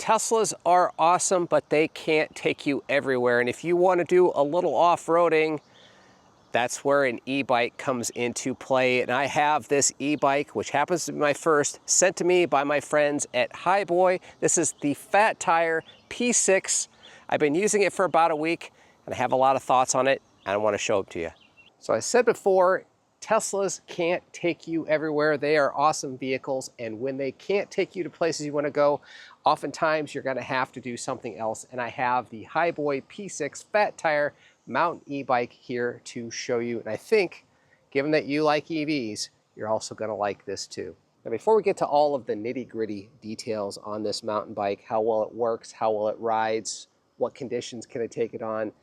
Teslas are awesome, but they can't take you everywhere. And if you want to do a little off-roading, that's where an e-bike comes into play. And I have this e-bike, which happens to be my first, sent to me by my friends at Hiboy. This is the Fat Tire P6. I've been using it for about a week, and I have a lot of thoughts on it, and I want to show them to you. So I said before, Teslas can't take you everywhere. They are awesome vehicles, and when they can't take you to places you want to go, oftentimes you're going to have to do something else. And I have the Hiboy P6 Fat Tire mountain e-bike here to show you. And I think, given that you like EVs, you're also going to like this too. Now, before we get to all of the nitty-gritty details on this mountain bike, how well it works, how well it rides, what conditions can I take it on,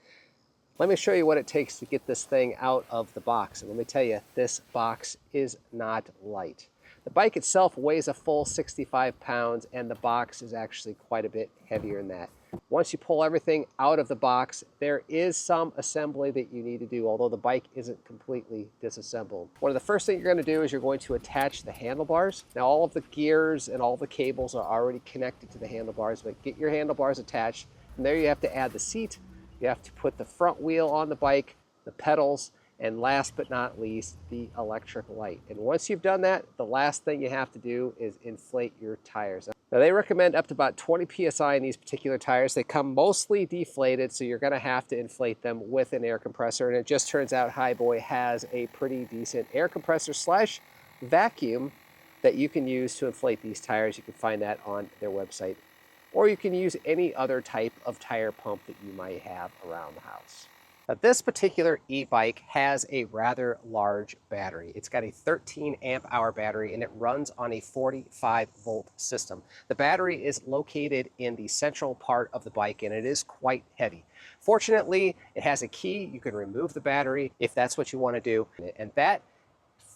let me show you what it takes to get this thing out of the box. And let me tell you, this box is not light. The bike itself weighs a full 65 pounds, and the box is actually quite a bit heavier than that. Once you pull everything out of the box, there is some assembly that you need to do, although the bike isn't completely disassembled. One of the first things you're going to do is you're going to attach the handlebars. Now, all of the gears and all the cables are already connected to the handlebars, but get your handlebars attached. From there, you have to add the seat. You have to put the front wheel on the bike, the pedals, and last but not least, the electric light. And once you've done that, the last thing you have to do is inflate your tires. Now, they recommend up to about 20 PSI in these particular tires. They come mostly deflated, so you're gonna have to inflate them with an air compressor. And it just turns out Hiboy has a pretty decent air compressor slash vacuum that you can use to inflate these tires. You can find that on their website. Or you can use any other type of tire pump that you might have around the house. Now, this particular e-bike has a rather large battery. It's got a 13 amp hour battery, and it runs on a 45 volt system. The battery is located in the central part of the bike, and it is quite heavy. Fortunately, it has a key. You can remove the battery if that's what you want to do, and that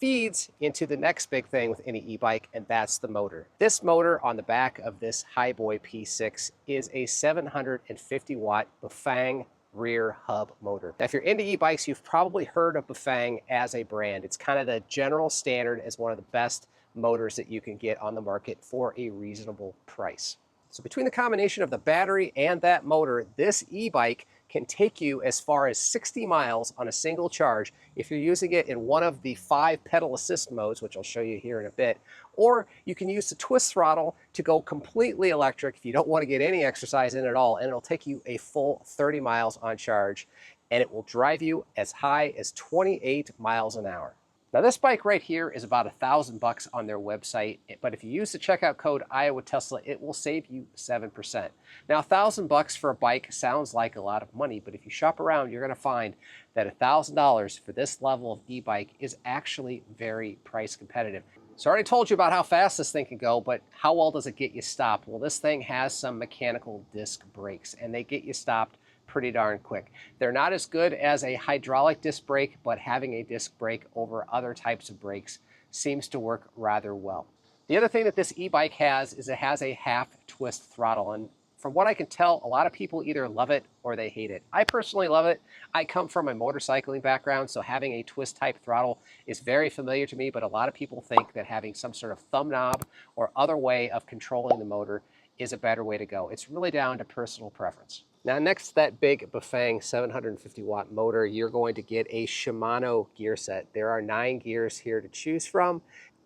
feeds into the next big thing with any e-bike, and that's the motor. This motor on the back of this Hiboy P6 is a 750 watt Bafang rear hub motor. Now, if you're into e-bikes, you've probably heard of Bafang as a brand. It's kind of the general standard as one of the best motors that you can get on the market for a reasonable price. So between the combination of the battery and that motor, this e-bike can take you as far as 60 miles on a single charge if you're using it in one of the 5 pedal assist modes, which I'll show you here in a bit. Or you can use the twist throttle to go completely electric if you don't want to get any exercise in at all, and it'll take you a full 30 miles on charge, and it will drive you as high as 28 miles an hour. Now, this bike right here is about $1,000 on their website, but if you use the checkout code IowaTesla, it will save you 7%. Now, $1,000 for a bike sounds like a lot of money, but if you shop around, you're going to find that $1,000 for this level of e-bike is actually very price competitive. So I already told you about how fast this thing can go, but how well does it get you stopped? Well, this thing has some mechanical disc brakes, and they get you stopped pretty darn quick. They're not as good as a hydraulic disc brake, but having a disc brake over other types of brakes seems to work rather well. The other thing that this e-bike has is it has a half twist throttle, and from what I can tell, a lot of people either love it or they hate it. I personally love it. I come from a motorcycling background, so having a twist type throttle is very familiar to me, but a lot of people think that having some sort of thumb knob or other way of controlling the motor is a better way to go. It's really down to personal preference. Now, next to that big Bafang 750 watt motor, you're going to get a Shimano gear set. There are 9 gears here to choose from.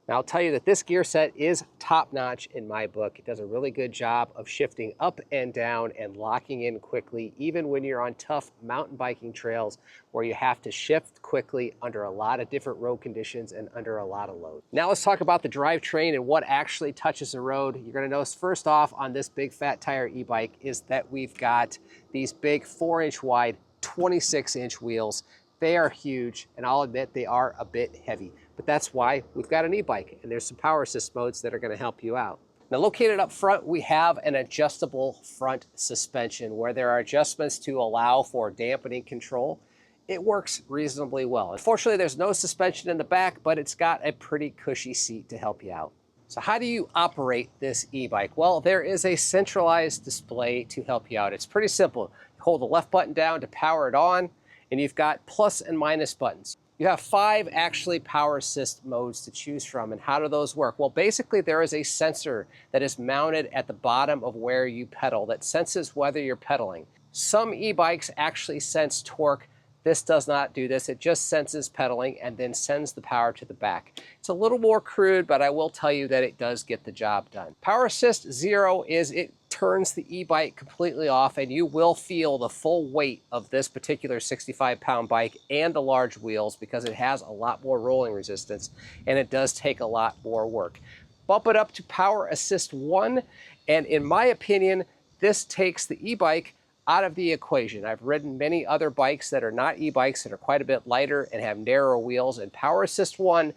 Now, I'll tell you that this gear set is top-notch in my book. It does a really good job of shifting up and down and locking in quickly, even when you're on tough mountain biking trails where you have to shift quickly under a lot of different road conditions and under a lot of load. Now, let's talk about the drivetrain and what actually touches the road. You're going to notice first off on this big Fat Tire e-bike is that we've got these big 4-inch wide, 26-inch wheels. They are huge, and I'll admit they are a bit heavy, but that's why we've got an e-bike, and there's some power assist modes that are going to help you out. Now, located up front, we have an adjustable front suspension where there are adjustments to allow for dampening control. It works reasonably well. Unfortunately, there's no suspension in the back, but it's got a pretty cushy seat to help you out. So how do you operate this e-bike? Well, there is a centralized display to help you out. It's pretty simple. You hold the left button down to power it on, and you've got plus and minus buttons. You have 5 actually power assist modes to choose from. And how do those work? Well, basically there is a sensor that is mounted at the bottom of where you pedal that senses whether you're pedaling. Some e-bikes actually sense torque. This does not do this. It just senses pedaling and then sends the power to the back. It's a little more crude, but I will tell you that it does get the job done. Power Assist Zero is it turns the e-bike completely off, and you will feel the full weight of this particular 65-pound bike and the large wheels because it has a lot more rolling resistance and it does take a lot more work. Bump it up to Power Assist 1, and in my opinion, this takes the e-bike out of the equation. I've ridden many other bikes that are not e-bikes that are quite a bit lighter and have narrower wheels, and Power Assist 1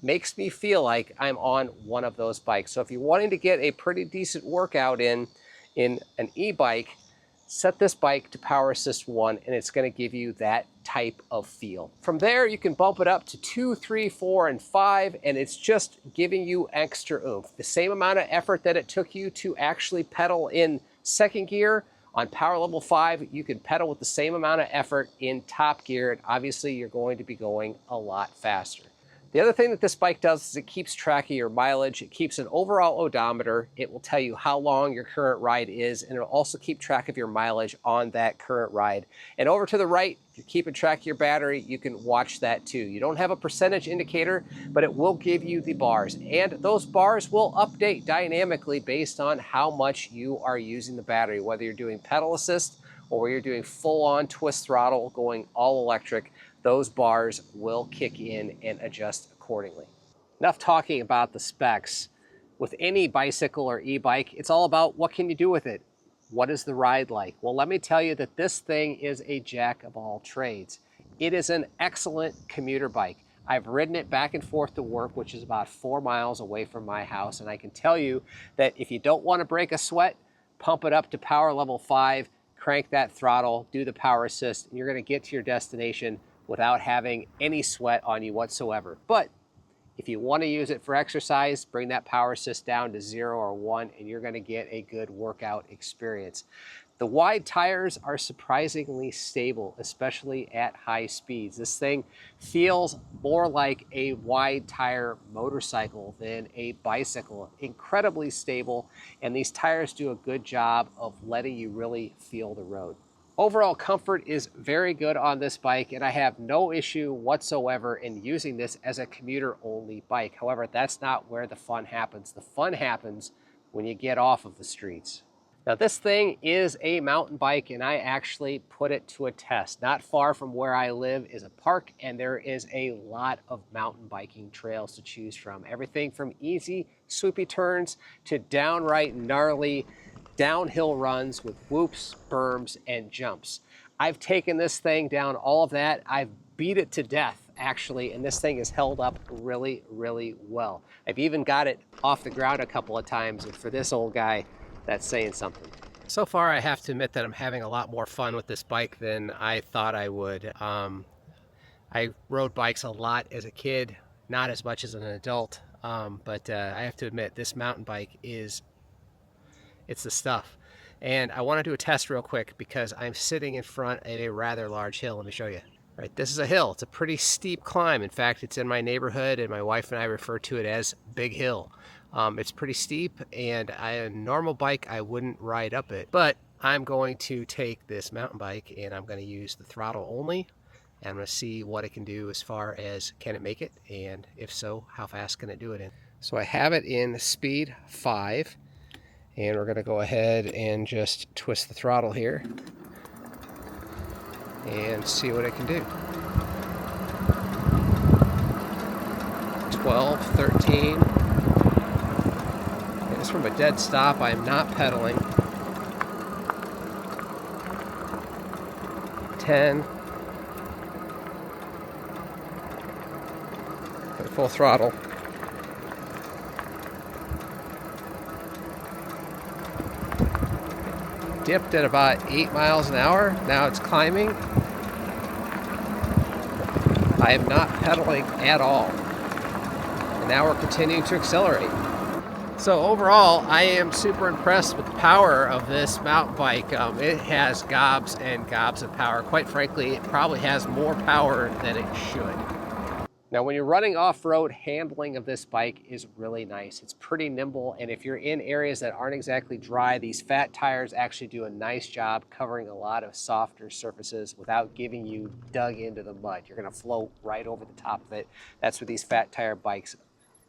makes me feel like I'm on one of those bikes. So if you're wanting to get a pretty decent workout in an e-bike, set this bike to Power Assist 1 and it's going to give you that type of feel. From there, you can bump it up to 2, 3, 4, and 5, and it's just giving you extra oomph. The same amount of effort that it took you to actually pedal in second gear, on power level 5, you can pedal with the same amount of effort in top gear, and obviously you're going to be going a lot faster. The other thing that this bike does is it keeps track of your mileage. It keeps an overall odometer. It will tell you how long your current ride is, and it'll also keep track of your mileage on that current ride. And over to the right, if you're keeping track of your battery, you can watch that too. You don't have a percentage indicator, but it will give you the bars. And those bars will update dynamically based on how much you are using the battery, whether you're doing pedal assist or you're doing full-on twist throttle going all electric. Those bars will kick in and adjust accordingly. Enough talking about the specs. With any bicycle or e-bike, it's all about what can you do with it? What is the ride like? Well, let me tell you that this thing is a jack of all trades. It is an excellent commuter bike. I've ridden it back and forth to work, which is about 4 miles away from my house, and I can tell you that if you don't want to break a sweat, pump it up to power level 5, crank that throttle, do the power assist, and you're going to get to your destination without having any sweat on you whatsoever. But if you want to use it for exercise, bring that power assist down to 0 or 1 and you're going to get a good workout experience. The wide tires are surprisingly stable, especially at high speeds. This thing feels more like a wide tire motorcycle than a bicycle. Incredibly stable, and these tires do a good job of letting you really feel the road. Overall comfort is very good on this bike, and I have no issue whatsoever in using this as a commuter-only bike. However, that's not where the fun happens. The fun happens when you get off of the streets. Now, this thing is a mountain bike, and I actually put it to a test. Not far from where I live is a park, and there is a lot of mountain biking trails to choose from. Everything from easy, swoopy turns to downright gnarly downhill runs with whoops, berms, and jumps. I've taken this thing down all of that. I've beat it to death, actually, and this thing has held up really, really well. I've even got it off the ground a couple of times, and for this old guy, that's saying something. So far, I have to admit that I'm having a lot more fun with this bike than I thought I would. I rode bikes a lot as a kid, not as much as an adult, but I have to admit, this mountain bike it's the stuff. And I want to do a test real quick because I'm sitting in front of a rather large hill. Let me show you. Right, this is a hill. It's a pretty steep climb. In fact, it's in my neighborhood, and my wife and I refer to it as Big Hill. It's pretty steep, and a normal bike, I wouldn't ride up it. But I'm going to take this mountain bike, and I'm going to use the throttle only. And I'm going to see what it can do as far as can it make it, and if so, how fast can it do it in. So I have it in speed 5. And we're going to go ahead and just twist the throttle here and see what it can do. 12, 13. And it's from a dead stop. I am not pedaling. 10. At full throttle. Dipped at about 8 miles an hour. Now it's climbing. I am not pedaling at all. And now we're continuing to accelerate. So overall, I am super impressed with the power of this mountain bike. It has gobs and gobs of power. Quite frankly, it probably has more power than it should. Now, when you're running off-road, handling of this bike is really nice. It's pretty nimble, and if you're in areas that aren't exactly dry, these fat tires actually do a nice job covering a lot of softer surfaces without giving you dug into the mud. You're gonna float right over the top of it. That's where these fat tire bikes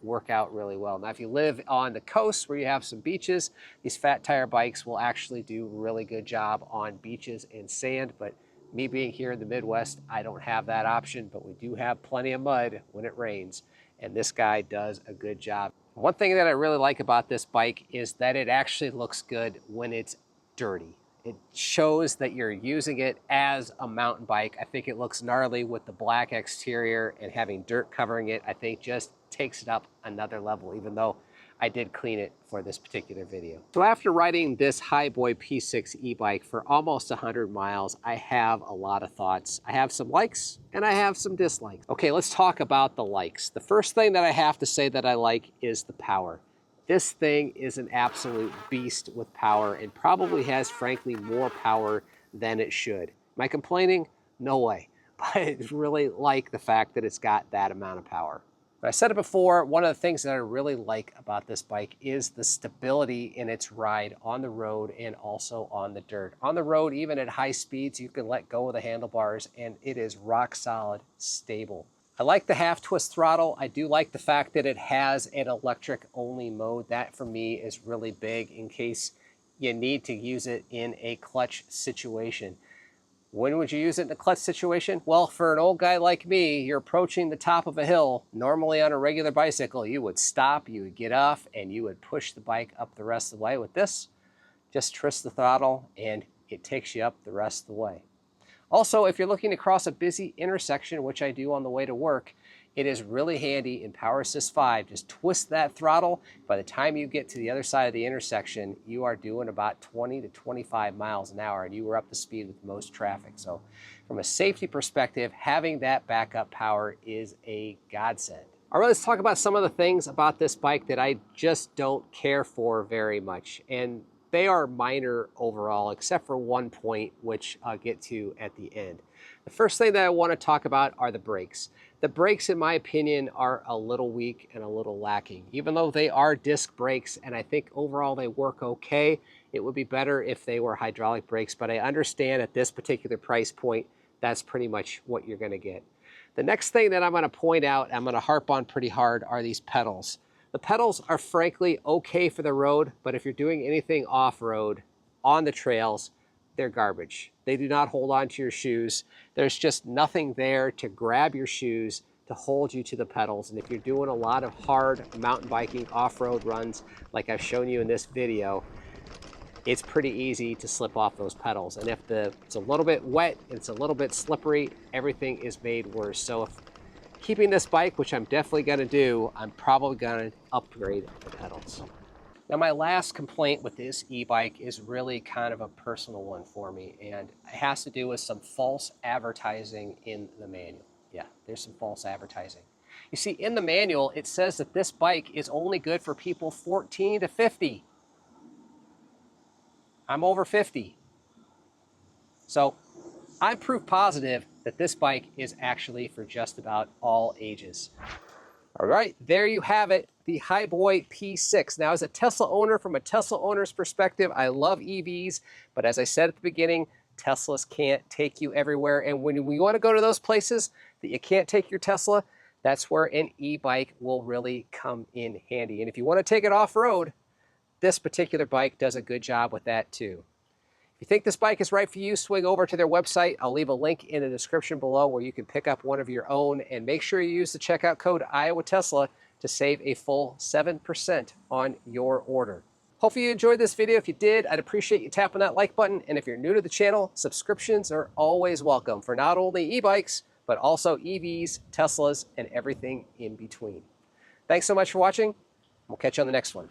work out really well. Now, if you live on the coast where you have some beaches, these fat tire bikes will actually do a really good job on beaches and sand, but me being here in the Midwest, I don't have that option, but we do have plenty of mud when it rains, and this guy does a good job. One thing that I really like about this bike is that it actually looks good when it's dirty. It shows that you're using it as a mountain bike. I think it looks gnarly with the black exterior, and having dirt covering it, I think just takes it up another level, even though I did clean it for this particular video. So after riding this Hiboy P6 e-bike for almost 100 miles, I have a lot of thoughts. I have some likes and I have some dislikes. Okay, let's talk about the likes. The first thing that I have to say that I like is the power. This thing is an absolute beast with power and probably has, frankly, more power than it should. Am I complaining? No way. But I really like the fact that it's got that amount of power. But I said it before, one of the things that I really like about this bike is the stability in its ride on the road and also on the dirt. On the road, even at high speeds, you can let go of the handlebars and it is rock solid, stable. I like the half twist throttle. I do like the fact that it has an electric only mode. That for me is really big in case you need to use it in a clutch situation. When would you use it in a clutch situation? Well, for an old guy like me, you're approaching the top of a hill. Normally on a regular bicycle, you would stop, you would get off, and you would push the bike up the rest of the way. With this, just twist the throttle, and it takes you up the rest of the way. Also, if you're looking to cross a busy intersection, which I do on the way to work, it is really handy in Power Assist 5. Just twist that throttle. By the time you get to the other side of the intersection, you are doing about 20 to 25 miles an hour, and you are up to speed with most traffic. So from a safety perspective, having that backup power is a godsend. All right, let's talk about some of the things about this bike that I just don't care for very much. And they are minor overall, except for one point, which I'll get to at the end. The first thing that I want to talk about are the brakes. The brakes, in my opinion, are a little weak and a little lacking. Even though they are disc brakes, and I think overall they work okay, it would be better if they were hydraulic brakes, but I understand at this particular price point, that's pretty much what you're going to get. The next thing that I'm going to point out, I'm going to harp on pretty hard, are these pedals. The pedals are frankly okay for the road, but if you're doing anything off-road on the trails, they're garbage. They do not hold on to your shoes. There's just nothing there to grab your shoes to hold you to the pedals. And if you're doing a lot of hard mountain biking off-road runs, like I've shown you in this video, it's pretty easy to slip off those pedals. And if it's a little bit wet, it's a little bit slippery, everything is made worse. So if keeping this bike, which I'm definitely gonna do, I'm probably gonna upgrade the pedals. Now, my last complaint with this e-bike is really kind of a personal one for me, and it has to do with some false advertising in the manual. Yeah, there's some false advertising. You see, in the manual, it says that this bike is only good for people 14 to 50. I'm over 50. So I'm proof positive that this bike is actually for just about all ages. All right, there you have it, the Hiboy P6. Now, as a Tesla owner, from a Tesla owner's perspective, I love EVs, but as I said at the beginning, Teslas can't take you everywhere. And when we want to go to those places that you can't take your Tesla, that's where an e-bike will really come in handy. And if you want to take it off-road, this particular bike does a good job with that too. If you think this bike is right for you, swing over to their website. I'll leave a link in the description below where you can pick up one of your own, and make sure you use the checkout code IowaTesla to save a full 7% on your order. Hopefully you enjoyed this video. If you did, I'd appreciate you tapping that like button. And if you're new to the channel, subscriptions are always welcome for not only e-bikes, but also EVs, Teslas, and everything in between. Thanks so much for watching. We'll catch you on the next one.